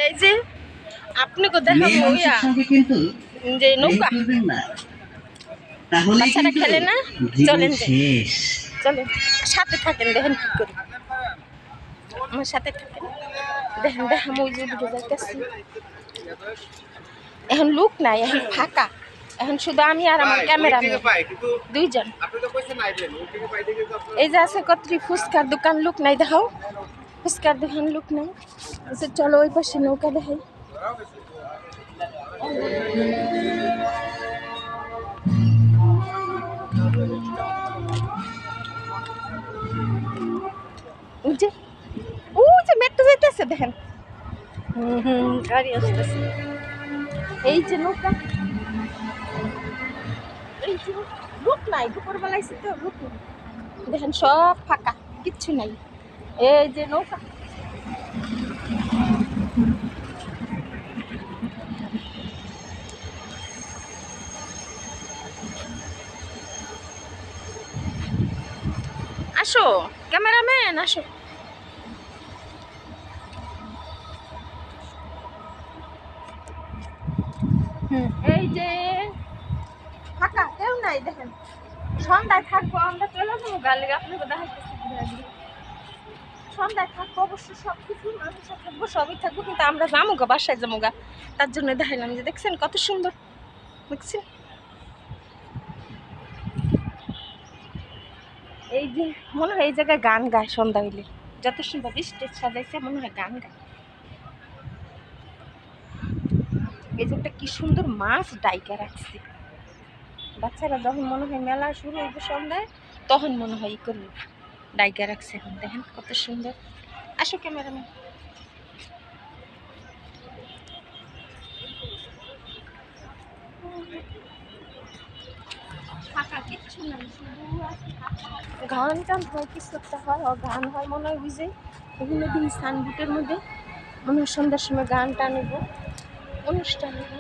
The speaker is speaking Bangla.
এই যে আপনাকে দেখাবো যে নৌকা বাচ্চারা খেলে না, চলেন চলেন সাথে থাকেন, দেখেন কি করি, আমার সাথে থাকেন, দেখেন দেখাম ওই যে দিকে যাইতেছি। এখন লোক নাই, এখন ফাঁকা, এখন শুধু আমি আর আমার ক্যামেরাম্যান দুইজন। এই যে আছে কতরি ফুচকার দোকান, লোক নাই, দেখাও ফুচকার দোকান লোক নাই। চলো ওই পাশে নৌকা দেখাই। মেট্রো যাইতেছে, দেখেন গাড়ি আসতেছে। এই যে নৌকা, এই যে লোক নাই, দুপুর বেলাইছে তো লোক নাই, দেখেন সব ফাঁকা, কিচ্ছু নাই। এই যে নৌকা, আসো ক্যামেরাম্যান আসো। এই যে ফাঁকা, কেউ নাই, দেখেন সন্ধ্যায় থাকবো আমরা, চলে যাবো গালে, আপনাকে দেখাইতেছি। সন্ধ্যায় থাকবো অবশ্য, সব কিছু মানুষ থাকবো, সবই থাকবো, কিন্তু আমরা যাবো গা, বাসায় যাবো গা, তার জন্য দেখাইলাম। যে দেখছেন কত সুন্দর, দেখছেন এই যে, মনে হয় এই জায়গায় গান গায় সন্ধ্যা হইলে, যত সুন্দর স্টেজ সাজাইছে, মনে হয় গান গায়। এই যে একটা কি সুন্দর মাছ ডাইকা রাখছে, বাচ্চারা যখন মনে হয় মেলা শুরু হইবে সন্ধ্যায়, তখন মনে হয় ই করবে, ডাইকা রাখছে। এখন দেখেন কত সুন্দর। আসো ক্যামেরাম্যান। ফাঁকা, কিচ্ছু নাই, গান টান হয়, কিছু একটা হয়, গান হয় মনে হয়, বুঝে বিভিন্ন দিন সানবুটের মধ্যে মনে হয় সন্ধ্যার সময় গান টান নেব, অনুষ্ঠান নেব।